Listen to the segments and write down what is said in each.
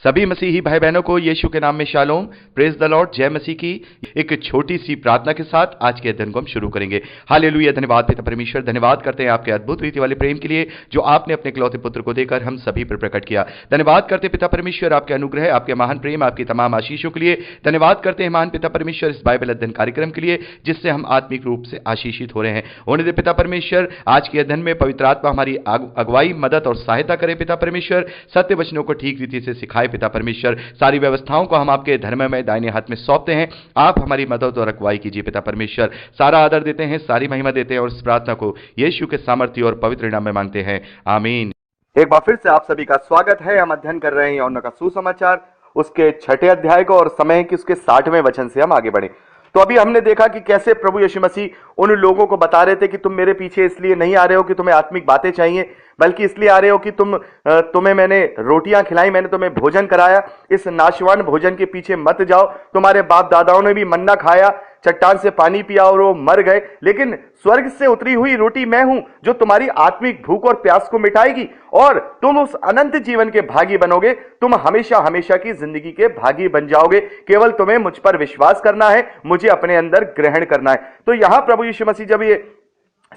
सभी मसीही भाई बहनों को यीशु के नाम में शालोम, प्रेज द लॉर्ड, जय मसीह की एक छोटी सी प्रार्थना के साथ आज के अध्ययन को हम शुरू करेंगे। हालेलुया। धन्यवाद पिता परमेश्वर, धन्यवाद करते हैं आपके अद्भुत रीति वाले प्रेम के लिए जो आपने अपने इकलौते पुत्र को देकर हम सभी पर प्रकट किया। धन्यवाद करते पिता परमेश्वर आपके अनुग्रह, आपके महान प्रेम, आपकी तमाम आशीषों के लिए। धन्यवाद करते हैं महान पिता परमेश्वर इस बाइबल अध्ययन कार्यक्रम के लिए जिससे हम आत्मिक रूप से आशीषित हो रहे हैं। होने दे पिता परमेश्वर आज के अध्ययन में पवित्र आत्मा हमारी अगुवाई, मदद और सहायता करे पिता परमेश्वर। सत्य वचनों को ठीक रीति से सिखाए पिता परमेश्वर। सारी व्यवस्थाओं को हम आपके धर्म में दाहिने हाथ में सौंपते हैं। आप हमारी मदद और अगुवाई कीजिए पिता परमेश्वर। सारा आदर देते हैं, सारी महिमा देते हैं और इस प्रार्थना को यीशु के सामर्थ्य और पवित्र नाम में मांगते हैं, आमीन। एक बार फिर से आप सभी का स्वागत है। हम अध्ययन कर रहे हैं यूहन्ना का सुसमाचार, उसके 6ठे अध्याय को, और समय है कि उसके 60वें वचन से हम आगे बढ़े। तो अभी हमने देखा कि कैसे प्रभु यीशु मसीह उन लोगों को बता रहे थे कि तुम मेरे पीछे इसलिए नहीं आ रहे हो कि तुम्हें आत्मिक बातें चाहिए, बल्कि इसलिए आ रहे हो कि तुम्हें मैंने रोटियां खिलाई, मैंने तुम्हें भोजन कराया। इस नाशवान भोजन के पीछे मत जाओ। तुम्हारे बाप दादाओं ने भी मन्ना खाया, चट्टान से पानी पिया और वो मर गए, लेकिन स्वर्ग से उतरी हुई रोटी मैं हूं जो तुम्हारी आत्मिक भूख और प्यास को मिटाएगी और तुम उस अनंत जीवन के भागी बनोगे। तुम हमेशा हमेशा की जिंदगी के भागी बन जाओगे। केवल तुम्हें मुझ पर विश्वास करना है, मुझे अपने अंदर ग्रहण करना है। तो यहां प्रभु यीशु मसीह जब ये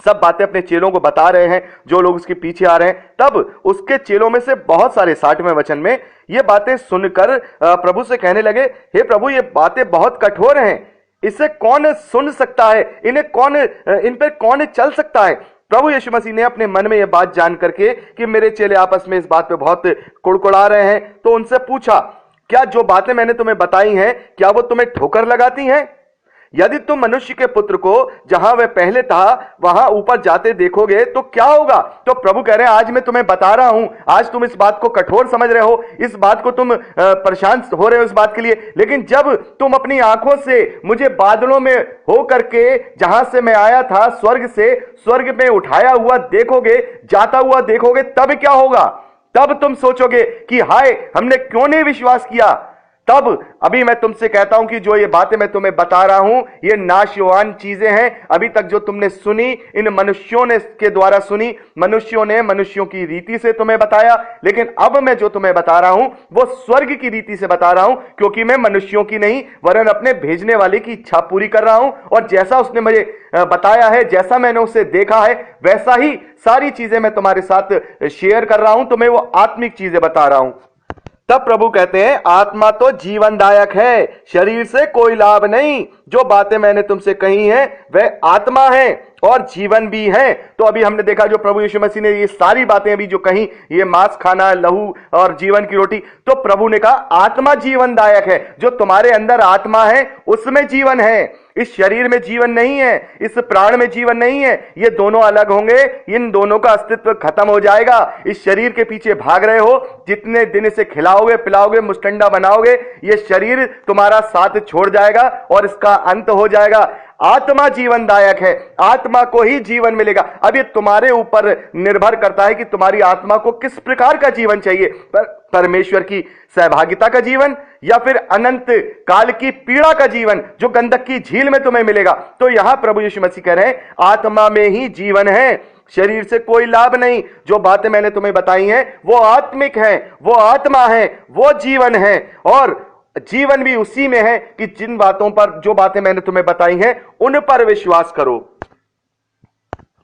सब बातें अपने चेलों को बता रहे हैं, जो लोग उसके पीछे आ रहे हैं, तब उसके चेलों में से बहुत सारे 60वें वचन में ये बातें सुनकर प्रभु से कहने लगे, हे प्रभु, ये बातें बहुत कठोर हैं, इसे कौन सुन सकता है, इन पर कौन चल सकता है। प्रभु यीशु मसीह ने अपने मन में यह बात जान करके कि मेरे चेले आपस में इस बात पे बहुत कुड़कुड़ा रहे हैं, तो उनसे पूछा, क्या जो बातें मैंने तुम्हें बताई हैं, क्या वो तुम्हें ठोकर लगाती हैं? यदि तुम मनुष्य के पुत्र को जहां वह पहले था वहां ऊपर जाते देखोगे तो क्या होगा? तो प्रभु कह रहे हैं, आज मैं तुम्हें बता रहा हूं, आज तुम इस बात को कठोर समझ रहे हो, इस बात को तुम परेशान हो रहे हो इस बात के लिए, लेकिन जब तुम अपनी आंखों से मुझे बादलों में हो करके जहां से मैं आया था स्वर्ग से, स्वर्ग में उठाया हुआ देखोगे, जाता हुआ देखोगे, तब क्या होगा? तब तुम सोचोगे कि हाय, हमने क्यों नहीं विश्वास किया। तब अभी मैं तुमसे कहता हूं कि जो ये बातें मैं तुम्हें बता रहा हूं, ये नाशवान चीजें हैं। अभी तक जो तुमने सुनी, इन मनुष्यों ने के द्वारा सुनी, मनुष्यों ने मनुष्यों की रीति से तुम्हें बताया, लेकिन अब मैं जो तुम्हें बता रहा हूं वो स्वर्ग की रीति से बता रहा हूं, क्योंकि मैं मनुष्यों की नहीं वरन अपने भेजने वाले की इच्छा पूरी कर रहा हूं। और जैसा उसने मुझे बताया है, जैसा मैंने उसे देखा है, वैसा ही सारी चीजें मैं तुम्हारे साथ शेयर कर रहा हूं, तुम्हें वो आत्मिक चीजें बता रहा हूं। तब प्रभु कहते हैं, आत्मा तो जीवनदायक है, शरीर से कोई लाभ नहीं। जो बातें मैंने तुमसे कही हैं वह आत्मा है और जीवन भी है। तो अभी हमने देखा जो प्रभु यीशु मसीह ने ये सारी बातें अभी जो कही, ये मांस खाना, लहू और जीवन की रोटी, तो प्रभु ने कहा आत्मा जीवनदायक है। जो तुम्हारे अंदर आत्मा है उसमें जीवन है। इस शरीर में जीवन नहीं है, इस प्राण में जीवन नहीं है। ये दोनों अलग होंगे, इन दोनों का अस्तित्व खत्म हो जाएगा। इस शरीर के पीछे भाग रहे हो, जितने दिन इसे खिलाओगे, पिलाओगे, मुस्टंडा बनाओगे, ये शरीर तुम्हारा साथ छोड़ जाएगा और इसका अंत हो जाएगा। आत्मा जीवनदायक है, आत्मा को ही जीवन मिलेगा। अब ये तुम्हारे ऊपर निर्भर करता है कि तुम्हारी आत्मा को किस प्रकार का जीवन चाहिए, परमेश्वर की सहभागिता का जीवन या फिर अनंत काल की पीड़ा का जीवन जो गंधक की झील में तुम्हें मिलेगा। तो यहां प्रभु यीशु मसीह कह रहे हैं, आत्मा में ही जीवन है, शरीर से कोई लाभ नहीं। जो बातें मैंने तुम्हें बताई हैं वो आत्मिक है, वो आत्मा है, वो जीवन है, और जीवन भी उसी में है कि जिन बातों पर, जो बातें मैंने तुम्हें बताई हैं, उन पर विश्वास करो।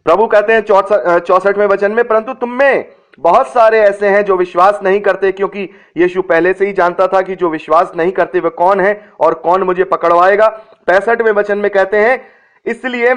प्रभु कहते हैं 64वें वचन में, परंतु तुम में बहुत सारे ऐसे हैं जो विश्वास नहीं करते, क्योंकि यीशु पहले से ही जानता था कि जो विश्वास नहीं करते वे कौन है और कौन मुझे पकड़वाएगा। 65वें वचन में कहते हैं, इसलिए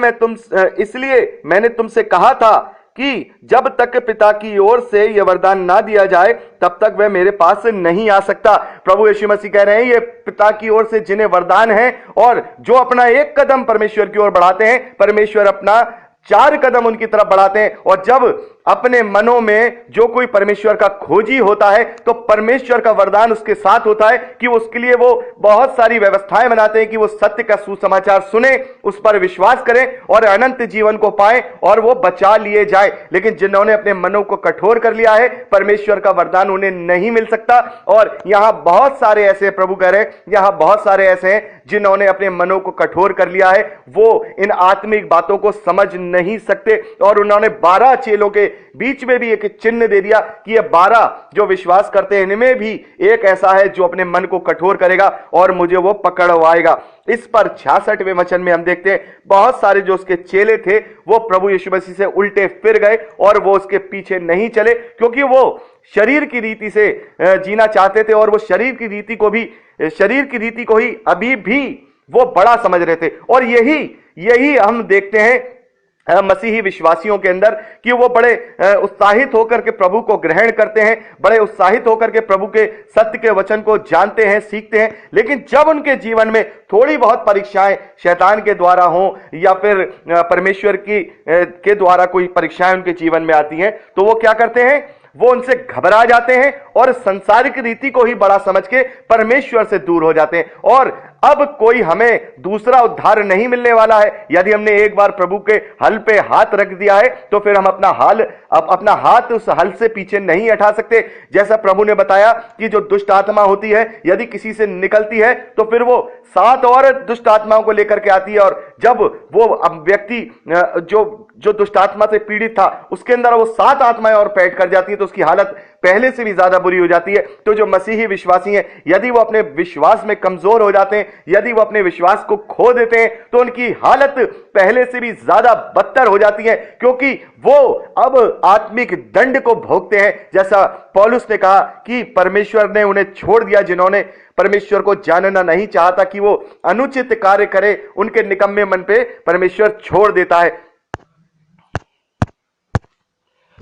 मैंने तुमसे कहा था कि जब तक पिता की ओर से यह वरदान ना दिया जाए तब तक वह मेरे पास नहीं आ सकता। प्रभु यीशु मसीह कह रहे हैं, ये पिता की ओर से जिन्हें वरदान है और जो अपना एक कदम परमेश्वर की ओर बढ़ाते हैं, परमेश्वर अपना 4 कदम उनकी तरफ बढ़ाते हैं। और जब अपने मनों में जो कोई परमेश्वर का खोजी होता है तो परमेश्वर का वरदान उसके साथ होता है कि उसके लिए वो बहुत सारी व्यवस्थाएं बनाते हैं कि वो सत्य का सुसमाचार सुने, उस पर विश्वास करें और अनंत जीवन को पाएं और वो बचा लिए जाए। लेकिन जिन्होंने अपने मनों को कठोर कर लिया है, परमेश्वर का वरदान उन्हें नहीं मिल सकता। और यहां बहुत सारे ऐसे, प्रभु कह रहे हैं, यहां बहुत सारे ऐसे हैं जिन्होंने अपने मनों को कठोर कर लिया है, वो इन आत्मिक बातों को समझ नहीं सकते। और उन्होंने 12 चेलों के बीच में भी एक चिन्ह दे दिया कि ये 12 जो विश्वास करते हैं इनमें भी एक ऐसा है जो अपने मन को कठोर करेगा और मुझे वो पकड़वाएगा। इस पर 66वें वचन में हम देखते हैं बहुत सारे जो उसके चेले थे वो प्रभु यीशु मसीह से उल्टे फिर गए और वो उसके पीछे नहीं चले, क्योंकि वो शरीर की रीति से जीना चाहते थे और वो शरीर की रीति को ही अभी भी वो बड़ा समझ रहे थे। और यही हम देखते हैं मसीही विश्वासियों के अंदर कि वो बड़े उत्साहित होकर के प्रभु को ग्रहण करते हैं, बड़े उत्साहित होकर के प्रभु के सत्य के वचन को जानते हैं, सीखते हैं, लेकिन जब उनके जीवन में थोड़ी बहुत परीक्षाएं शैतान के द्वारा हो या फिर परमेश्वर के द्वारा कोई परीक्षाएं उनके जीवन में आती हैं तो वो क्या करते हैं, वो उनसे घबरा जाते हैं और संसारिक रीति को ही बड़ा समझ के परमेश्वर से दूर हो जाते हैं। और अब कोई हमें दूसरा उद्धार नहीं मिलने वाला है। यदि हमने एक बार प्रभु के हल पे हाथ रख दिया है तो फिर हम अपना हाथ उस हल से पीछे नहीं हटा सकते। जैसा प्रभु ने बताया कि जो दुष्ट आत्मा होती है यदि किसी से निकलती है तो फिर वो 7 और दुष्ट आत्माओं को लेकर के आती है, और जब वो व्यक्ति जो दुष्ट आत्मा से पीड़ित था उसके अंदर वो 7 आत्माएं और पैठ कर जाती है तो उसकी हालत पहले से भी ज्यादा बुरी हो जाती है। तो जो मसीही विश्वासी हैं यदि वो अपने विश्वास में कमजोर हो जाते हैं, यदि वो अपने विश्वास को खो देते हैं तो उनकी हालत पहले से भी ज्यादा बदतर हो जाती है, क्योंकि वो अब आत्मिक दंड को भोगते हैं। जैसा पौलुस ने कहा कि परमेश्वर ने उन्हें छोड़ दिया जिन्होंने परमेश्वर को जानना नहीं चाहता कि वो अनुचित कार्य करे, उनके निकम्मे मन पे परमेश्वर छोड़ देता है।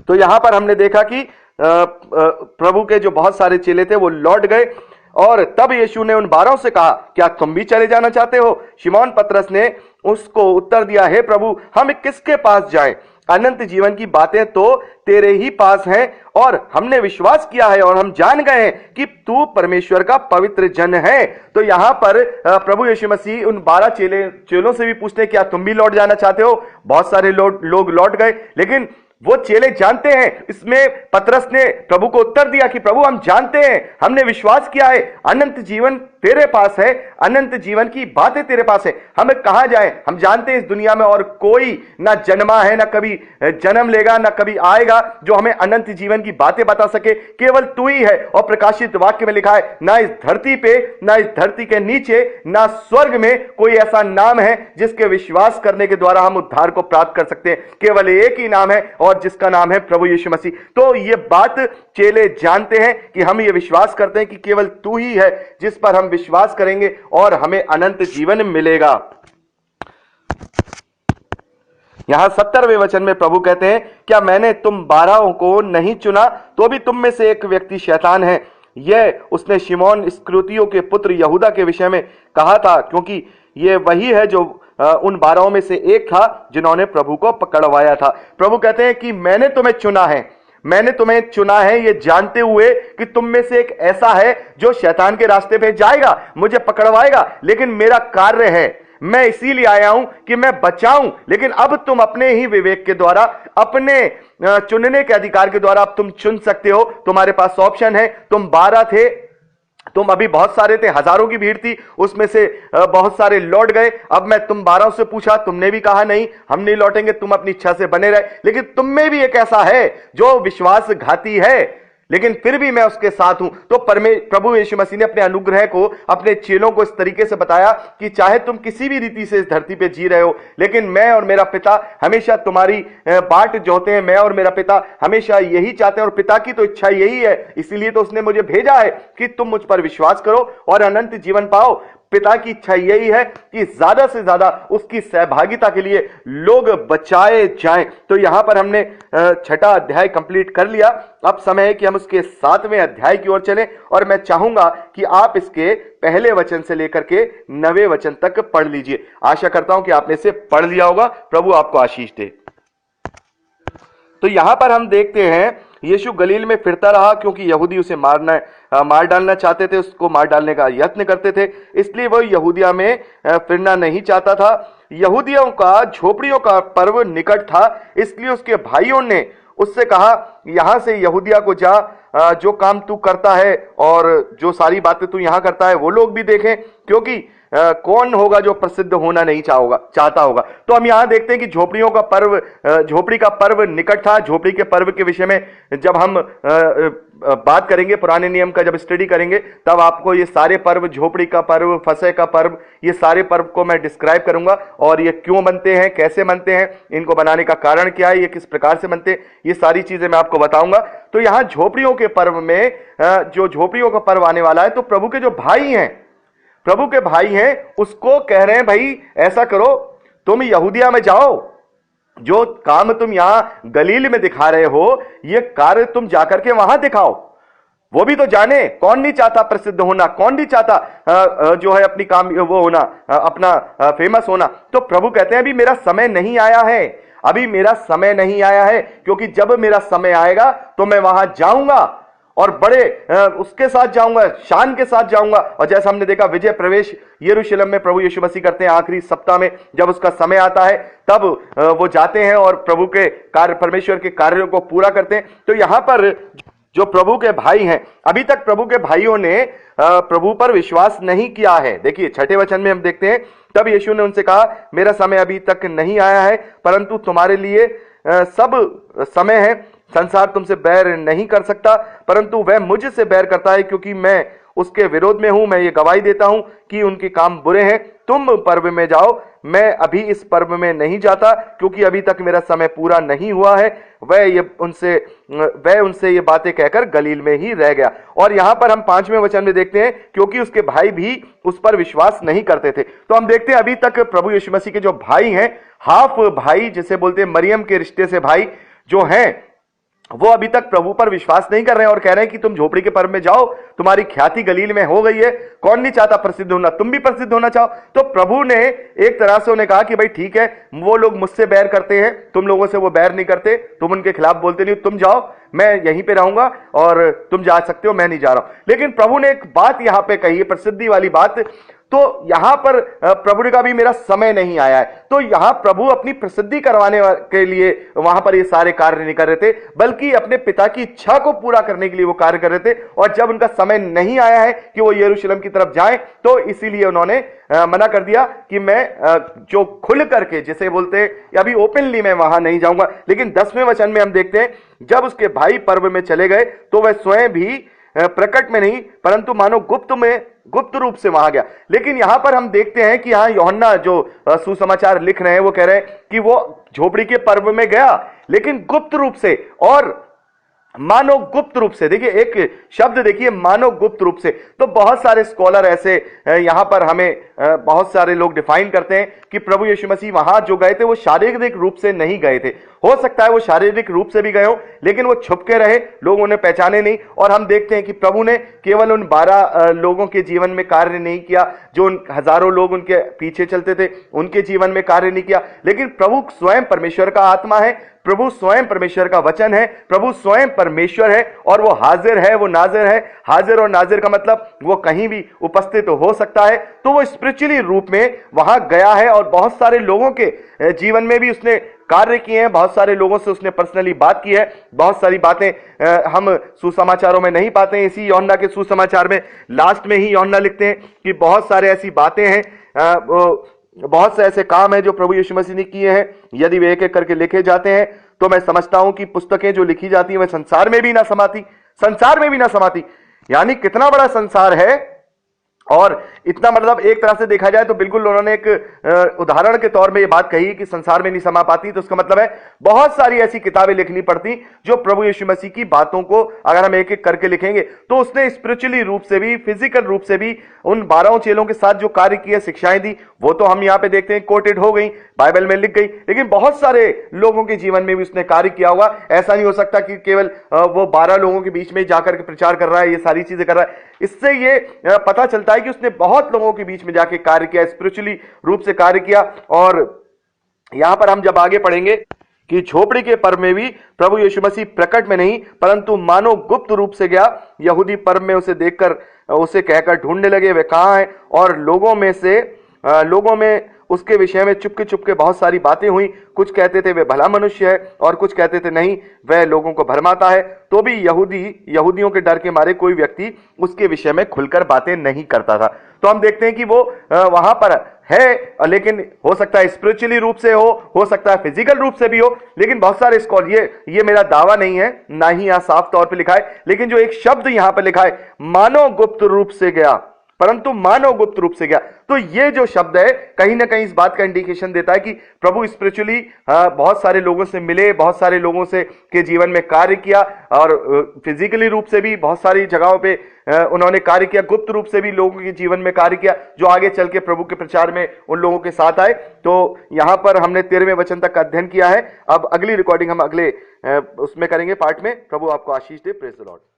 तो यहां पर हमने देखा कि प्रभु के जो बहुत सारे चेले थे वो लौट गए और तब यीशु ने उन 12 से कहा, क्या तुम भी चले जाना चाहते हो? शिमोन पतरस ने उसको उत्तर दिया, हे प्रभु, हम किसके पास जाएं? अनंत जीवन की बातें तो तेरे ही पास हैं और हमने विश्वास किया है और हम जान गए हैं कि तू परमेश्वर का पवित्र जन है। तो यहां पर प्रभु यीशु मसीह उन 12 चेलों से भी पूछते हैं, क्या तुम भी लौट जाना चाहते हो? बहुत सारे लोग लौट गए, लेकिन वो चेले जानते हैं। इसमें पतरस ने प्रभु को उत्तर दिया कि प्रभु, हम जानते हैं, हमने विश्वास किया है, अनंत जीवन तेरे पास है, अनंत जीवन की बातें तेरे पास है, हमें कहां जाए? हम जानते हैं इस दुनिया में और कोई ना जन्मा है, ना कभी जन्म लेगा, ना कभी आएगा जो हमें अनंत जीवन की बातें बता सके, केवल तू ही है। और प्रकाशित वाक्य में लिखा है, ना इस धरती पे, ना इस धरती के नीचे, ना स्वर्ग में कोई ऐसा नाम है जिसके विश्वास करने के द्वारा हम उद्धार को प्राप्त कर सकते हैं। केवल एक ही नाम है और जिसका नाम है प्रभु यीशु मसीह। तो ये बात चेले जानते हैं कि हम ये विश्वास करते हैं कि केवल तू ही है जिस पर हम विश्वास करेंगे और हमें अनंत जीवन मिलेगा। यहां 70वें वचन में प्रभु कहते हैं, क्या मैंने तुम 12 को नहीं चुना? तो भी तुम में से एक व्यक्ति शैतान है। यह उसने शिमोन इस्करियोती के पुत्र यहूदा के विषय में कहा था, क्योंकि यह वही है जो उन 12 में से एक था जिन्होंने प्रभु को पकड़वाया था। प्रभु कहते हैं कि मैंने तुम्हें चुना है ये जानते हुए कि तुम में से एक ऐसा है जो शैतान के रास्ते पे जाएगा, मुझे पकड़वाएगा, लेकिन मेरा कार्य है, मैं इसीलिए आया हूं कि मैं बचाऊं। लेकिन अब तुम अपने ही विवेक के द्वारा, अपने चुनने के अधिकार के द्वारा अब तुम चुन सकते हो। तुम्हारे पास ऑप्शन है। तुम 12 थे, तुम अभी बहुत सारे थे, हजारों की भीड़ थी, उसमें से बहुत सारे लौट गए। अब मैं तुम 12 से पूछा, तुमने भी कहा नहीं हम नहीं लौटेंगे, तुम अपनी इच्छा से बने रहे। लेकिन तुम में भी एक ऐसा है जो विश्वासघाती है, लेकिन फिर भी मैं उसके साथ हूं। तो प्रभु यीशु मसीह ने अपने अनुग्रह को अपने चेलों को इस तरीके से बताया कि चाहे तुम किसी भी रीति से इस धरती पे जी रहे हो, लेकिन मैं और मेरा पिता हमेशा तुम्हारी बाट जोते हैं। मैं और मेरा पिता हमेशा यही चाहते हैं और पिता की तो इच्छा यही है, इसीलिए तो उसने मुझे भेजा है कि तुम मुझ पर विश्वास करो और अनंत जीवन पाओ। पिता की इच्छा यही है कि ज्यादा से ज्यादा उसकी सहभागिता के लिए लोग बचाए जाएं। तो यहां पर हमने 6ठा अध्याय कंप्लीट कर लिया। अब समय है कि हम उसके 7वें अध्याय की ओर चलें और मैं चाहूंगा कि आप इसके पहले वचन से लेकर के 9वें वचन तक पढ़ लीजिए। आशा करता हूं कि आपने इसे पढ़ लिया होगा। प्रभु आपको आशीष दे। तो यहां पर हम देखते हैं यीशु गलील में फिरता रहा, क्योंकि यहूदी उसे मार डालना चाहते थे, उसको मार डालने का यत्न करते थे, इसलिए वह यहूदिया में फिरना नहीं चाहता था। यहूदियों का झोपड़ियों का पर्व निकट था, इसलिए उसके भाइयों ने उससे कहा, यहां से यहूदिया को जा, जो काम तू करता है और जो सारी बातें तू यहां करता है वो लोग भी देखें, क्योंकि कौन होगा जो प्रसिद्ध होना नहीं चाहता होगा। तो हम यहां देखते हैं कि झोपड़ियों का पर्व, झोपड़ी का पर्व निकट था। झोपड़ी के पर्व के विषय में जब हम बात करेंगे, पुराने नियम का जब स्टडी करेंगे, तब आपको ये सारे पर्व, झोपड़ी का पर्व, फसह का पर्व, ये सारे पर्व को मैं डिस्क्राइब करूंगा और ये क्यों बनते हैं, कैसे बनते हैं, इनको बनाने का कारण क्या है, ये किस प्रकार से बनते हैं, ये सारी चीजें मैं आपको बताऊंगा। तो यहां झोपड़ियों के पर्व में, जो झोपड़ियों का पर्व आने वाला है, तो प्रभु के जो भाई हैं, प्रभु के भाई हैं, उसको कह रहे हैं भाई ऐसा करो, तुम यहूदिया में जाओ, जो काम तुम यहां गलील में दिखा रहे हो, ये कार्य तुम जाकर के वहां दिखाओ। वो भी तो जाने, कौन नहीं चाहता प्रसिद्ध होना, कौन नहीं चाहता जो है अपनी काम वो होना, अपना फेमस होना। तो प्रभु कहते हैं अभी मेरा समय नहीं आया है, अभी मेरा समय नहीं आया है, क्योंकि जब मेरा समय आएगा तो मैं वहां जाऊंगा और बड़े उसके साथ जाऊंगा, शान के साथ जाऊंगा। और जैसा हमने देखा, विजय प्रवेश यरूशलेम में प्रभु यीशु मसीह करते हैं आखिरी सप्ताह में, जब उसका समय आता है तब वो जाते हैं और प्रभु के कार्य, परमेश्वर के कार्यों को पूरा करते हैं। तो यहां पर जो प्रभु के भाई हैं, अभी तक प्रभु के भाइयों ने प्रभु पर विश्वास नहीं किया है। देखिए 6ठे वचन में हम देखते हैं, तब यीशु ने उनसे कहा, मेरा समय अभी तक नहीं आया है, परंतु तुम्हारे लिए सब समय है। संसार तुमसे बैर नहीं कर सकता, परंतु वह मुझसे बैर करता है, क्योंकि मैं उसके विरोध में हूं। मैं ये गवाही देता हूं कि उनके काम बुरे हैं। तुम पर्व में जाओ, मैं अभी इस पर्व में नहीं जाता, क्योंकि अभी तक मेरा समय पूरा नहीं हुआ है। वह उनसे ये बातें कहकर गलील में ही रह गया। और यहां पर हम 5वें वचन में देखते हैं, क्योंकि उसके भाई भी उस पर विश्वास नहीं करते थे। तो हम देखते हैं अभी तक प्रभु यीशु मसीह के जो भाई हैं, हाफ भाई जिसे बोलते हैं, मरियम के रिश्ते से भाई जो हैं, वो अभी तक प्रभु पर विश्वास नहीं कर रहे हैं और कह रहे हैं कि तुम झोपड़ी के पर्व में जाओ, तुम्हारी ख्याति गलील में हो गई है, कौन नहीं चाहता प्रसिद्ध होना, तुम भी प्रसिद्ध होना चाहो। तो प्रभु ने एक तरह से उन्हें कहा कि भाई ठीक है, वो लोग मुझसे बैर करते हैं, तुम लोगों से वो बैर नहीं करते, तुम उनके खिलाफ बोलते नहीं, तुम जाओ, मैं यहीं पे रहूंगा और तुम जा सकते हो, मैं नहीं जा रहा हूं। लेकिन प्रभु ने एक बात यहां पे कही है, प्रसिद्धि वाली बात। तो यहां पर प्रभु ने कहा भी मेरा समय नहीं आया है। तो यहां प्रभु अपनी प्रसिद्धि करवाने के लिए वहां पर ये सारे कार्य नहीं कर रहे थे, बल्कि अपने पिता की इच्छा को पूरा करने के लिए वो कार्य कर रहे थे। और जब उनका समय नहीं आया है कि वो यरूशलेम की तरफ जाएं, तो इसीलिए उन्होंने मना कर दिया कि मैं जो खुल करके, जिसे बोलते हैं अभी ओपनली, मैं वहां नहीं जाऊंगा। लेकिन 10वें वचन में हम देखते हैं, जब उसके भाई पर्व में चले गए तो वह स्वयं भी प्रकट में नहीं, परंतु मानो गुप्त रूप से वहां गया। लेकिन यहां पर हम देखते हैं कि यहां यूहन्ना जो सुसमाचार लिख रहे हैं, वो कह रहे हैं कि वो झोपड़ी के पर्व में गया, लेकिन गुप्त रूप से और मानो गुप्त रूप से। देखिए एक शब्द देखिए, मानो गुप्त रूप से। तो बहुत सारे स्कॉलर ऐसे यहां पर हमें बहुत सारे लोग डिफाइन करते हैं कि प्रभु यीशु मसीह वहां जो गए थे वो शारीरिक रूप से नहीं गए थे। हो सकता है वो शारीरिक रूप से भी गए हो, लेकिन वो छुप के रहे, लोग उन्हें पहचाने नहीं। और हम देखते हैं कि प्रभु ने केवल उन 12 लोगों के जीवन में कार्य नहीं किया, जो उन हजारों लोग उनके पीछे चलते थे उनके जीवन में कार्य नहीं किया, लेकिन प्रभु स्वयं परमेश्वर का आत्मा है, प्रभु स्वयं परमेश्वर का वचन है, प्रभु स्वयं परमेश्वर है और वो हाजिर है, वो नाजिर है। हाजिर और नाजिर का मतलब वो कहीं भी उपस्थित हो सकता है। तो वो स्पिरिचुअली रूप में वहां गया है और बहुत सारे लोगों के जीवन में भी उसने कार्य किए हैं, बहुत सारे लोगों से उसने पर्सनली बात की है। बहुत सारी बातें हम सुसमाचारों में नहीं पाते हैं। इसी यूहन्ना के सुसमाचार में लास्ट में ही यूहन्ना लिखते हैं कि बहुत सारे ऐसी बातें हैं, बहुत से ऐसे काम हैं जो प्रभु यीशु मसीह ने किए हैं। यदि वे एक एक करके लिखे जाते हैं तो मैं समझता हूं कि पुस्तकें जो लिखी जाती हैं वह संसार में भी ना समाती। यानी कितना बड़ा संसार है। और इतना मतलब एक तरह से देखा जाए तो बिल्कुल उन्होंने एक उदाहरण के तौर में ये बात कही कि संसार में नहीं समा पाती। तो उसका मतलब है बहुत सारी ऐसी किताबें लिखनी पड़ती जो प्रभु यीशु मसीह की बातों को अगर हम एक एक करके लिखेंगे। तो उसने स्पिरिचुअली रूप से भी, फिजिकल रूप से भी उन 12 चेलों के साथ जो कार्य किए, शिक्षाएं दी, वो तो हम यहाँ पे देखते हैं कोटेड हो गई, बाइबल में लिख गई। लेकिन बहुत सारे लोगों के जीवन में भी उसने कार्य किया होगा। ऐसा नहीं हो सकता कि केवल वो 12 लोगों के बीच में जाकर के प्रचार कर रहा है, ये सारी चीजें कर रहा है। इससे ये पता चलता है कि उसने बहुत लोगों के बीच में जाके कार्य किया, स्पिरिचुअली रूप से कार्य किया। और यहां पर हम जब आगे पढ़ेंगे कि झोपड़ी के पर्व में भी प्रभु यीशु मसीह प्रकट में नहीं परंतु मानो गुप्त रूप से गया। यहूदी पर्व में उसे देखकर, उसे कहकर ढूंढने लगे वे कहां है। और लोगों में उसके विषय में चुपके बहुत सारी बातें हुई। कुछ कहते थे वे भला मनुष्य है और कुछ कहते थे नहीं, वह लोगों को भरमाता है। तो भी यहूदियों के डर के मारे कोई व्यक्ति उसके विषय में खुलकर बातें नहीं करता था। तो हम देखते हैं कि वो वहां पर है, लेकिन हो सकता है स्पिरिचुअली रूप से हो सकता है फिजिकल रूप से भी हो, लेकिन बहुत सारे स्कॉलर, ये मेरा दावा नहीं है, ना ही यहां साफ तौर पे लिखा है, लेकिन जो एक शब्द यहां पर लिखा है, मानव गुप्त रूप से गया, परंतु मानव गुप्त रूप से गया, तो ये जो शब्द है कहीं ना कहीं इस बात का इंडिकेशन देता है कि प्रभु स्पिरिचुअली बहुत सारे लोगों से मिले, बहुत सारे लोगों से के जीवन में कार्य किया, और फिजिकली रूप से भी बहुत सारी जगहों पे उन्होंने कार्य किया, गुप्त रूप से भी लोगों के जीवन में कार्य किया, जो आगे चल के प्रभु के प्रचार में उन लोगों के साथ आए। तो यहां पर हमने 13वें वचन तक का अध्ययन किया है। अब अगली रिकॉर्डिंग हम अगले उसमें करेंगे, पार्ट में। प्रभु आपको आशीष दे। Praise the Lord.